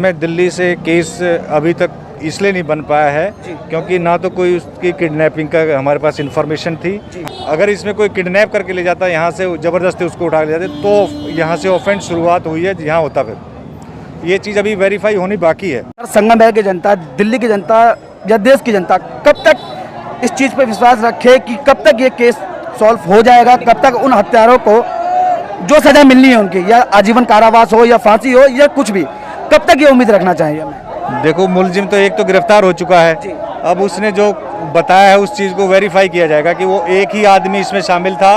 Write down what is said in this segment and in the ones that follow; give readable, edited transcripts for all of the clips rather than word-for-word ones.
इसमें दिल्ली से केस अभी तक इसलिए नहीं बन पाया है क्योंकि ना तो कोई उसकी किडनैपिंग का हमारे पास इन्फॉर्मेशन थी। अगर इसमें कोई किडनैप करके ले जाता, यहाँ से ज़बरदस्ती उसको उठा ले जाते, तो यहाँ से ऑफेंस शुरुआत हुई है, यहाँ होता फिर ये चीज़ अभी वेरीफाई होनी बाकी है। संगम की जनता, दिल्ली की जनता या देश की जनता कब तक इस चीज़ पर विश्वास रखे कि कब तक ये केस सॉल्व हो जाएगा, कब तक उन हत्यारों को जो सजा मिलनी है उनकी, या आजीवन कारावास हो या फांसी हो या कुछ भी, कब तक ये उम्मीद रखना चाहिए हमें? देखो, मुलजिम तो एक तो गिरफ्तार हो चुका है, अब उसने जो बताया है उस चीज़ को वेरीफाई किया जाएगा कि वो एक ही आदमी इसमें शामिल था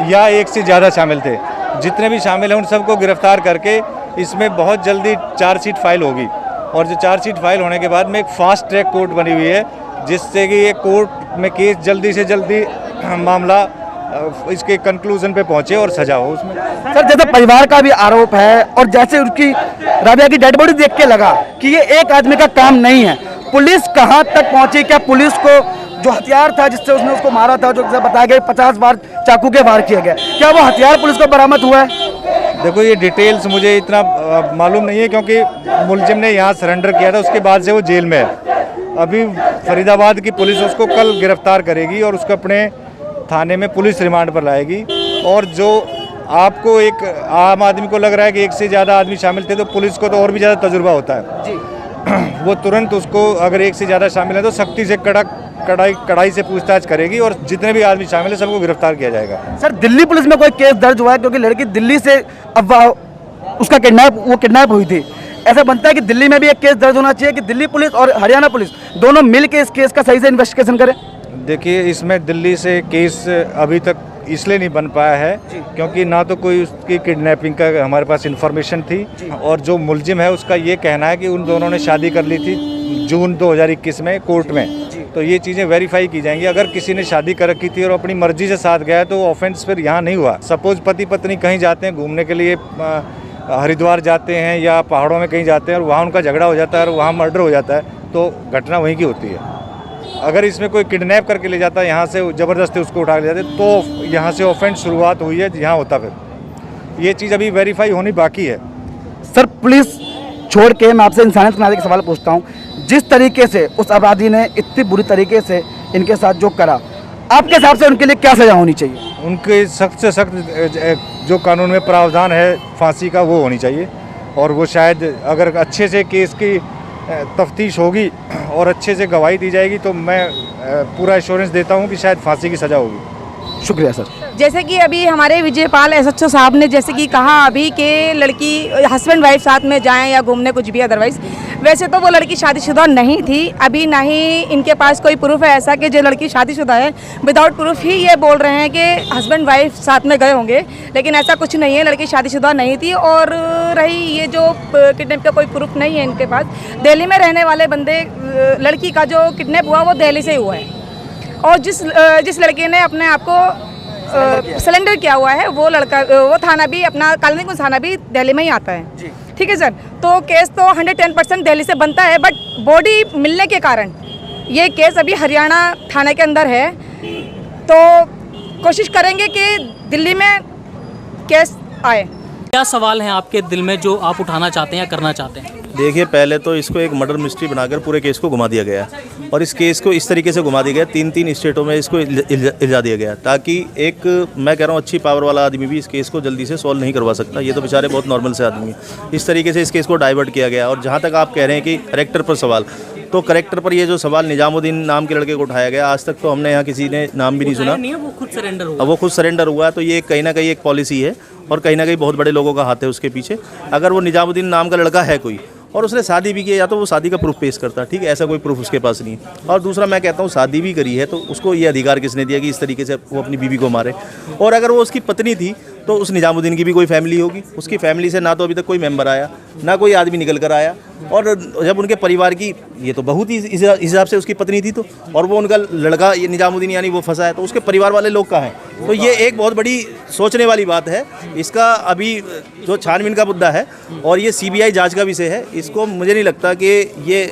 या एक से ज़्यादा शामिल थे। जितने भी शामिल हैं उन सबको गिरफ्तार करके इसमें बहुत जल्दी चार्जशीट फाइल होगी, और जो चार्जशीट फाइल होने के बाद में एक फास्ट ट्रैक कोर्ट बनी हुई है जिससे कि ये कोर्ट में केस जल्दी से जल्दी मामला इसके कंक्लूजन पे पहुंचे और सजा हो उसमें। सर, जैसे परिवार का भी आरोप है और जैसे उनकी राबिया की डेड बॉडी देख के लगा कि ये एक आदमी का काम नहीं है, पुलिस कहां तक पहुंची? क्या पुलिस को जो हथियार था जिससे उसने उसको मारा था, जो बताया गया 50 बार चाकू के वार किए गए, क्या वो हथियार पुलिस को बरामद हुआ है? देखो, ये डिटेल्स मुझे इतना मालूम नहीं है क्योंकि मुलजिम ने यहाँ सरेंडर किया था, उसके बाद से वो जेल में है। अभी फरीदाबाद की पुलिस उसको कल गिरफ्तार करेगी और उसको अपने थाने में पुलिस रिमांड पर लाएगी। और जो आपको एक आम आदमी को लग रहा है कि एक से ज़्यादा आदमी शामिल थे, तो पुलिस को तो और भी ज़्यादा तजुर्बा होता है जी। वो तुरंत उसको, अगर एक से ज़्यादा शामिल है तो सख्ती से कड़ाई से पूछताछ करेगी और जितने भी आदमी शामिल है सबको गिरफ्तार किया जाएगा। सर, दिल्ली पुलिस में कोई केस दर्ज हुआ है? क्योंकि लड़की दिल्ली से उसका किडनैप हुई थी, ऐसा बनता है कि दिल्ली में भी एक केस दर्ज होना चाहिए कि दिल्ली पुलिस और हरियाणा पुलिस दोनों मिल के इस केस का सही से इन्वेस्टिगेशन करें। देखिए, इसमें दिल्ली से केस अभी तक इसलिए नहीं बन पाया है क्योंकि ना तो कोई उसकी किडनैपिंग का हमारे पास इन्फॉर्मेशन थी, और जो मुलजिम है उसका ये कहना है कि उन दोनों ने शादी कर ली थी जून 2021 में कोर्ट में। तो ये चीज़ें वेरीफाई की जाएंगी। अगर किसी ने शादी कर रखी थी और अपनी मर्जी से साथ गया तो ऑफेंस फिर यहाँ नहीं हुआ। सपोज पति पत्नी कहीं जाते हैं घूमने के लिए, हरिद्वार जाते हैं या पहाड़ों में कहीं जाते हैं और वहाँ उनका झगड़ा हो जाता है और वहाँ मर्डर हो जाता है, तो घटना वहीं की होती है। अगर इसमें कोई किडनैप करके ले जाता, यहाँ से ज़बरदस्ती उसको उठा ले जाते, तो यहाँ से ऑफेंस शुरुआत हुई है, यहाँ होता फिर ये चीज़ अभी वेरीफाई होनी बाकी है। सर, पुलिस छोड़ के मैं आपसे इंसानियत के नाते का सवाल पूछता हूँ, जिस तरीके से उस अपराधी ने इतनी बुरी तरीके से इनके साथ जो करा, आपके हिसाब से उनके लिए क्या सज़ा होनी चाहिए? उनके सख्त से सख्त जो कानून में प्रावधान है फांसी का, वो होनी चाहिए। और वो शायद अगर अच्छे से केस की तफ्तीश होगी और अच्छे से गवाही दी जाएगी तो मैं पूरा एश्योरेंस देता हूं कि शायद फांसी की सज़ा होगी। शुक्रिया सर। जैसे कि अभी हमारे विजयपाल एसएचओ साहब ने जैसे कि कहा अभी कि लड़की हस्बैंड वाइफ साथ में जाएं या घूमने कुछ भी, अदरवाइज वैसे तो वो लड़की शादीशुदा नहीं थी। अभी ना ही इनके पास कोई प्रूफ है ऐसा कि जो लड़की शादीशुदा है, विदाउट प्रूफ ही ये बोल रहे हैं कि हस्बैंड वाइफ साथ में गए होंगे, लेकिन ऐसा कुछ नहीं है, लड़की शादीशुदा नहीं थी। और रही ये जो किडनैप का कोई प्रूफ नहीं है इनके पास। दिल्ली में रहने वाले बंदे, लड़की का जो किडनैप हुआ वो दिल्ली से हुआ है, और जिस लड़के ने अपने आप को सिलेंडर किया हुआ है वो लड़का, वो थाना भी अपना कालीगंज थाना भी दिल्ली में ही आता है। ठीक है सर, तो केस तो 110% दिल्ली से बनता है, बट बॉडी मिलने के कारण ये केस अभी हरियाणा थाने के अंदर है। तो कोशिश करेंगे कि दिल्ली में केस आए। क्या सवाल हैं आपके दिल में जो आप उठाना चाहते हैं या करना चाहते हैं? देखिए, पहले तो इसको एक मर्डर मिस्ट्री बनाकर पूरे केस को घुमा दिया गया, और इस केस को इस तरीके से घुमा दिया गया, 3 स्टेटों में इसको इल्जा दिया गया, ताकि एक, मैं कह रहा हूँ, अच्छी पावर वाला आदमी भी इस केस को जल्दी से सॉल्व नहीं करवा सकता। ये तो बेचारे बहुत नॉर्मल से आदमी है। इस तरीके से इस केस को डाइवर्ट किया गया। और जहाँ तक आप कह रहे हैं कि करेक्टर पर सवाल, तो करेक्टर पर ये जो सवाल निजामुद्दीन नाम के लड़के को उठाया गया, आज तक तो हमने यहाँ किसी ने नाम भी नहीं सुना। वो खुद सरेंडर हुआ। अब वो खुद सरेंडर हुआ, तो ये कहीं ना कहीं एक पॉलिसी है और कहीं ना कहीं बहुत बड़े लोगों का हाथ है उसके पीछे। अगर वो निजामुद्दीन नाम का लड़का है कोई और उसने शादी भी की, या तो वो शादी का प्रूफ पेश करता, ठीक है, ऐसा कोई प्रूफ उसके पास नहीं। और दूसरा, मैं कहता हूँ, शादी भी करी है तो उसको ये अधिकार किसने दिया कि इस तरीके से वो अपनी बीवी को मारे? और अगर वो उसकी पत्नी थी तो उस निजामुद्दीन की भी कोई फैमिली होगी, उसकी फैमिली से ना तो अभी तक कोई मेंबर आया, ना कोई आदमी निकल कर आया। और जब उनके परिवार की, ये तो बहुत ही इस हिसाब से उसकी पत्नी थी, तो और वो उनका लड़का ये निजामुद्दीन यानी वो फंसा है, तो उसके परिवार वाले लोग कहाँ हैं? तो ये एक बहुत बड़ी सोचने वाली बात है। इसका अभी जो छानबीन का मुद्दा है और ये सीबीआई जांच का विषय है, इसको मुझे नहीं लगता कि ये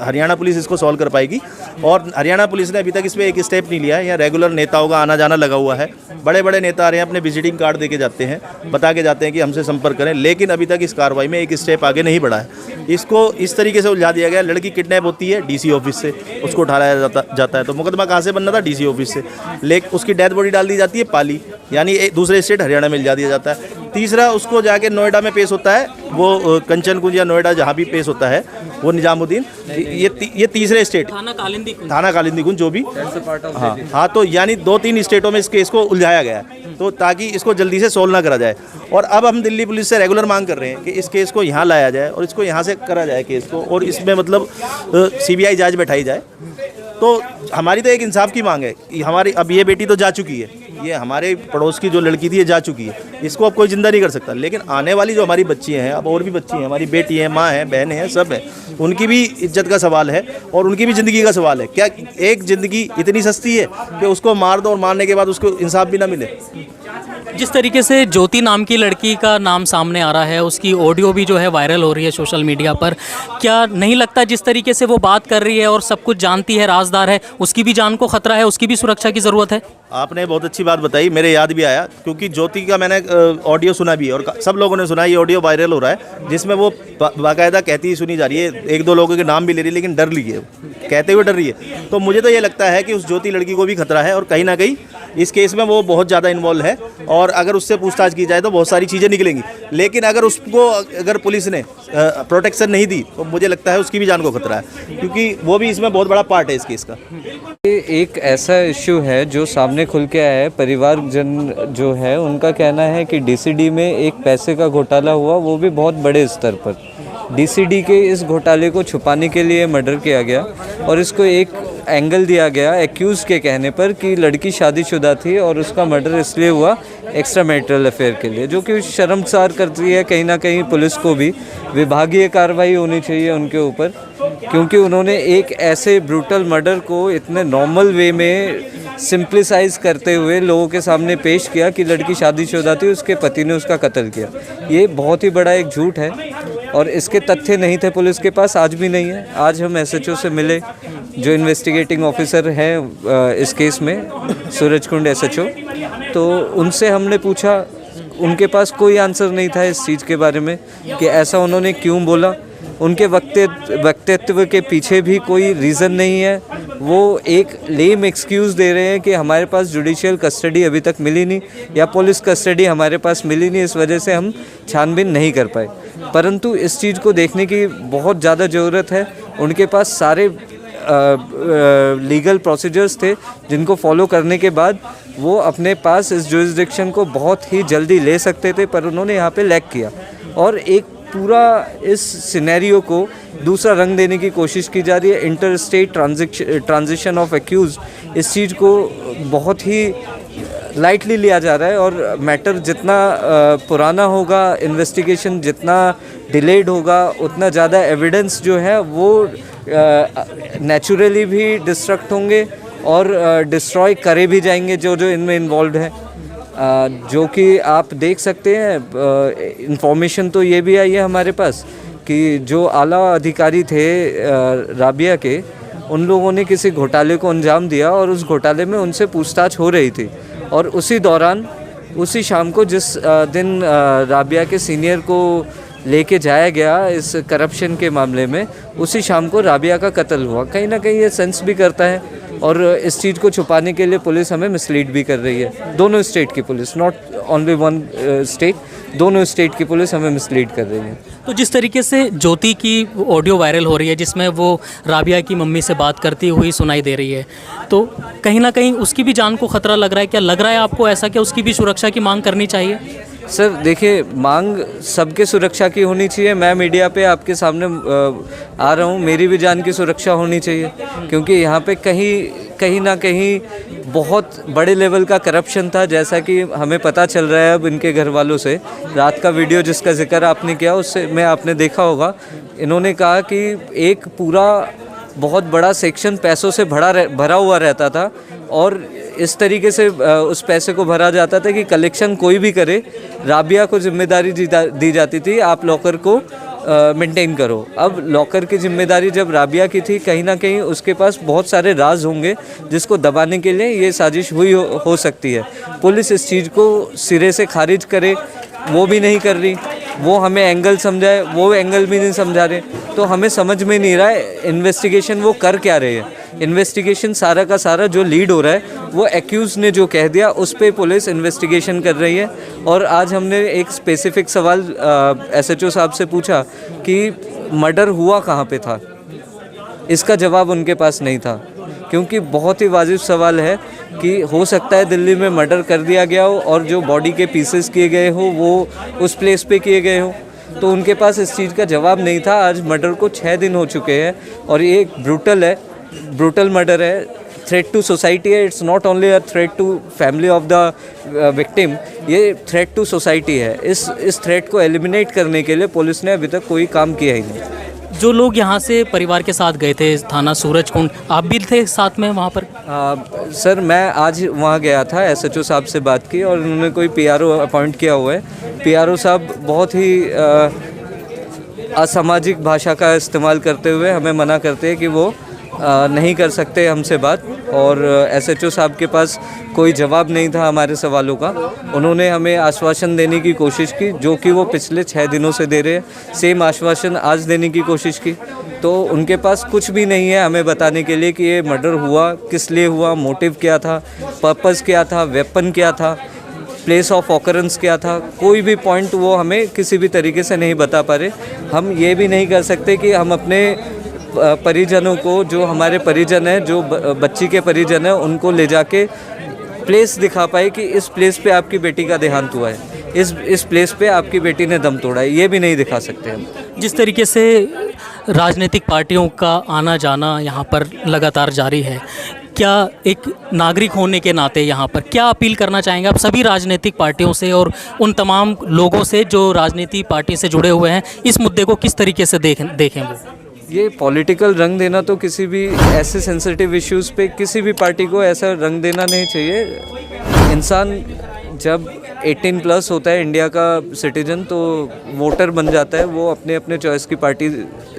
हरियाणा पुलिस इसको सॉल्व कर पाएगी। और हरियाणा पुलिस ने अभी तक इस पर एक स्टेप नहीं लिया है। यहाँ रेगुलर नेताओं का आना जाना लगा हुआ है, बड़े बड़े नेता आ रहे हैं, अपने विजिटिंग कार्ड दे के जाते हैं, बता के जाते हैं कि हमसे संपर्क करें, लेकिन अभी तक इस कार्रवाई में एक स्टेप आगे नहीं बढ़ा है। इसको इस तरीके से उलझा दिया गया, लड़की किडनैप होती है डीसी ऑफिस से, उसको उठाया जाता है, तो मुकदमा कहाँ से बनना था? डीसी ऑफिस से। लेकिन उसकी डेथ बॉडी डाल दी जाती है पाली, यानी एक दूसरे स्टेट हरियाणा में ले जा दिया जाता है। तीसरा, उसको जाके नोएडा में पेश होता है, वो कंचन कुंज या नोएडा जहाँ भी पेश होता है वो निजामुद्दीन, ये तीसरे स्टेट, थाना कालिंदी कुंज जो भी, हाँ, तो यानी 2-3 स्टेटों में इस केस को उलझाया गया है, तो ताकि इसको जल्दी से सोल्व ना करा जाए। और अब हम दिल्ली पुलिस से रेगुलर मांग कर रहे हैं कि इस केस को यहाँ लाया जाए और इसको यहाँ से करा जाए केस को, और इसमें मतलब सीबीआई जांच बैठाई जाए। तो हमारी तो एक इंसाफ की मांग है कि हमारी अब ये बेटी तो जा चुकी है, ये हमारे पड़ोस की जो लड़की थी ये जा चुकी है, इसको अब कोई जिंदा नहीं कर सकता। लेकिन आने वाली जो हमारी बच्चियाँ हैं, अब और भी बच्ची हैं, हमारी बेटी हैं, माँ हैं, बहनें हैं, सब हैं, उनकी भी इज्जत का सवाल है और उनकी भी ज़िंदगी का सवाल है। क्या एक ज़िंदगी इतनी सस्ती है कि उसको मार दो और मारने के बाद उसको इंसाफ भी ना मिले? जिस तरीके से ज्योति नाम की लड़की का नाम सामने आ रहा है, उसकी ऑडियो भी जो है वायरल हो रही है सोशल मीडिया पर, क्या नहीं लगता जिस तरीके से वो बात कर रही है और सब कुछ जानती है, राजदार है, उसकी भी जान को खतरा है, उसकी भी सुरक्षा की ज़रूरत है? आपने बहुत अच्छी बात बताई, मेरे याद भी आया, क्योंकि ज्योति का मैंने ऑडियो सुना भी है और सब लोगों ने सुना। ये ऑडियो वायरल हो रहा है जिसमें वो बाकायदा कहती ही सुनी जा रही है, 1-2 लोगों के नाम भी ले रही है, लेकिन डर रही है, कहते हुए डर रही है। तो मुझे तो ये लगता है कि उस ज्योति लड़की को भी खतरा है और कहीं ना कहीं इस केस में वो बहुत ज़्यादा इन्वॉल्व है, और अगर उससे पूछताछ की जाए तो बहुत सारी चीज़ें निकलेंगी। लेकिन अगर पुलिस ने प्रोटेक्शन नहीं दी तो मुझे लगता है उसकी भी जान को खतरा है, क्योंकि वो भी इसमें बहुत बड़ा पार्ट है इस केस का। ये एक ऐसा इश्यू है जो सामने खुल के आया है। परिवारजन जो है उनका कहना है कि डीसीडी में एक पैसे का घोटाला हुआ, वो भी बहुत बड़े स्तर पर। डीसीडी के इस घोटाले को छुपाने के लिए मर्डर किया गया और इसको एक एंगल दिया गया एक्यूज़ के कहने पर कि लड़की शादीशुदा थी और उसका मर्डर इसलिए हुआ एक्स्ट्रा मैरिटल अफेयर के लिए, जो कि शर्मसार करती है। कहीं ना कहीं पुलिस को भी विभागीय कार्रवाई होनी चाहिए उनके ऊपर, क्योंकि उन्होंने एक ऐसे ब्रूटल मर्डर को इतने नॉर्मल वे में सिंप्लिसाइज करते हुए लोगों के सामने पेश किया कि लड़की शादीशुदा थी, उसके पति ने उसका कत्ल किया। ये बहुत ही बड़ा एक झूठ है और इसके तथ्य नहीं थे पुलिस के पास, आज भी नहीं है। आज हम एसएचओ से मिले, जो इन्वेस्टिगेटिंग ऑफिसर हैं इस केस में, सूरजकुंड एसएचओ, तो उनसे हमने पूछा, उनके पास कोई आंसर नहीं था इस चीज़ के बारे में कि ऐसा उन्होंने क्यों बोला। उनके वक्तव्य के पीछे भी कोई रीज़न नहीं है। वो एक लेम एक्सक्यूज़ दे रहे हैं कि हमारे पास जुडिशियल कस्टडी अभी तक मिली नहीं या पुलिस कस्टडी हमारे पास मिली नहीं, इस वजह से हम छानबीन नहीं कर पाए। परंतु इस चीज़ को देखने की बहुत ज़्यादा ज़रूरत है। उनके पास सारे लीगल प्रोसीजर्स थे जिनको फॉलो करने के बाद वो अपने पास इस जुरिसडिक्शन को बहुत ही जल्दी ले सकते थे, पर उन्होंने यहाँ पे लैग किया और एक पूरा इस सिनेरियो को दूसरा रंग देने की कोशिश की जा रही है। Inter state transition of accused, इस चीज़ को बहुत ही लाइटली लिया जा रहा है और मैटर जितना पुराना होगा, इन्वेस्टिगेशन जितना डिलेड होगा, उतना ज़्यादा एविडेंस जो है वो नेचुरली भी डिस्ट्रक्ट होंगे और डिस्ट्रॉय करे भी जाएंगे जो इनमें इन्वॉल्व है। जो कि आप देख सकते हैं, इंफॉर्मेशन तो ये भी आई है हमारे पास कि जो आला अधिकारी थे राबिया के, उन लोगों ने किसी घोटाले को अंजाम दिया और उस घोटाले में उनसे पूछताछ हो रही थी और उसी दौरान उसी शाम को जिस दिन राबिया के सीनियर को लेके जाया गया इस करप्शन के मामले में, उसी शाम को राबिया का कत्ल हुआ। कहीं ना कहीं ये सेंस भी करता है और इस चीज़ को छुपाने के लिए पुलिस हमें मिसलीड भी कर रही है। दोनों स्टेट की police, not only one state, दोनों स्टेट की पुलिस हमें मिसलीड कर रही है। तो जिस तरीके से ज्योति की ऑडियो वायरल हो रही है जिसमें वो राबिया की मम्मी से बात करती हुई सुनाई दे रही है, तो कहीं ना कहीं उसकी भी जान को खतरा लग रहा है। क्या लग रहा है आपको ऐसा कि उसकी भी सुरक्षा की मांग करनी चाहिए? सर देखिए, मांग सबके सुरक्षा की होनी चाहिए। मैं मीडिया पे आपके सामने आ रहा हूँ, मेरी भी जान की सुरक्षा होनी चाहिए, क्योंकि यहाँ पे कहीं ना कहीं बहुत बड़े लेवल का करप्शन था, जैसा कि हमें पता चल रहा है अब इनके घर वालों से। रात का वीडियो जिसका जिक्र आपने किया उससे में आपने देखा होगा, इन्होंने कहा कि एक पूरा बहुत बड़ा सेक्शन पैसों से भरा हुआ रहता था और इस तरीके से उस पैसे को भरा जाता था कि कलेक्शन कोई भी करे, राबिया को जिम्मेदारी दी जाती थी आप लॉकर को मेंटेन करो। अब लॉकर की जिम्मेदारी जब राबिया की थी, कहीं ना कहीं उसके पास बहुत सारे राज होंगे जिसको दबाने के लिए ये साजिश हुई हो सकती है। पुलिस इस चीज़ को सिरे से खारिज करे वो भी नहीं कर रही, वो हमें एंगल समझाए वो एंगल भी नहीं समझा रहे, तो हमें समझ में नहीं रहा है इन्वेस्टिगेशन वो कर क्या रहे हैं। इन्वेस्टिगेशन सारा का सारा जो लीड हो रहा है वो एक्यूज़ ने जो कह दिया उस पर पुलिस इन्वेस्टिगेशन कर रही है। और आज हमने एक स्पेसिफिक सवाल SHO साहब से पूछा कि मर्डर हुआ कहाँ पे था, इसका जवाब उनके पास नहीं था, क्योंकि बहुत ही वाजिब सवाल है कि हो सकता है दिल्ली में मर्डर कर दिया गया हो और जो बॉडी के पीसेस किए गए हो वो उस प्लेस पे किए गए हो, तो उनके पास इस चीज़ का जवाब नहीं था। आज मर्डर को 6 दिन हो चुके हैं और ये एक ब्रूटल मर्डर है, थ्रेट टू सोसाइटी है। It's not only a threat to family of the victim, ये थ्रेट टू सोसाइटी है। इस थ्रेट को एलिमिनेट करने के लिए पुलिस ने अभी तक कोई काम किया ही नहीं। जो लोग यहाँ से परिवार के साथ गए थे थाना सूरजकुंड, आप भी थे साथ में वहाँ पर? सर मैं आज वहाँ गया था, SHO साहब से बात की और उन्होंने कोई PRO अपॉइंट किया हुआ है। PRO साहब बहुत ही असामाजिक भाषा का इस्तेमाल करते हुए हमें मना करते हैं कि वो नहीं कर सकते हमसे बात, और SHO साहब के पास कोई जवाब नहीं था हमारे सवालों का। उन्होंने हमें आश्वासन देने की कोशिश की जो कि वो पिछले 6 दिनों से दे रहे हैं, सेम आश्वासन आज देने की कोशिश की, तो उनके पास कुछ भी नहीं है हमें बताने के लिए कि ये मर्डर हुआ, किस लिए हुआ, मोटिव क्या था, पर्पस क्या था, वेपन क्या था, प्लेस ऑफ ऑकरेंस क्या था, कोई भी पॉइंट वो हमें किसी भी तरीके से नहीं बता पा रहे। हम ये भी नहीं कर सकते कि हम अपने परिजनों को, जो हमारे परिजन हैं, जो बच्ची के परिजन हैं, उनको ले जाके प्लेस दिखा पाए कि इस प्लेस पे आपकी बेटी का देहांत हुआ है, इस प्लेस पे आपकी बेटी ने दम तोड़ा है, ये भी नहीं दिखा सकते हम। जिस तरीके से राजनीतिक पार्टियों का आना जाना यहाँ पर लगातार जारी है, क्या एक नागरिक होने के नाते यहाँ पर क्या अपील करना चाहेंगे आप सभी राजनीतिक पार्टियों से और उन तमाम लोगों से जो राजनीति पार्टी से जुड़े हुए हैं, इस मुद्दे को किस तरीके से देखें वो? ये पॉलिटिकल रंग देना तो किसी भी ऐसे सेंसिटिव इश्यूज़ पे किसी भी पार्टी को ऐसा रंग देना नहीं चाहिए। इंसान जब 18 प्लस होता है, इंडिया का सिटीजन, तो वोटर बन जाता है, वो अपने अपने चॉइस की पार्टी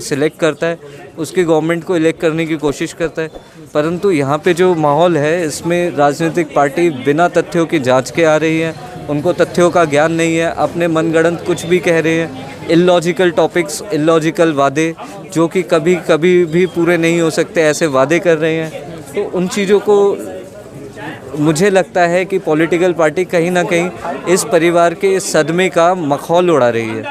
सिलेक्ट करता है, उसकी गवर्नमेंट को इलेक्ट करने की कोशिश करता है। परंतु यहाँ पे जो माहौल है इसमें राजनीतिक पार्टी बिना तथ्यों की जांच के आ रही है, उनको तथ्यों का ज्ञान नहीं है, अपने मनगढ़ंत कुछ भी कह रहे हैं, इलॉजिकल टॉपिक्स, इलॉजिकल वादे जो कि कभी भी पूरे नहीं हो सकते, ऐसे वादे कर रहे हैं। तो उन चीज़ों को मुझे लगता है कि पॉलिटिकल पार्टी कहीं ना कहीं इस परिवार के इस सदमे का मखौल उड़ा रही है।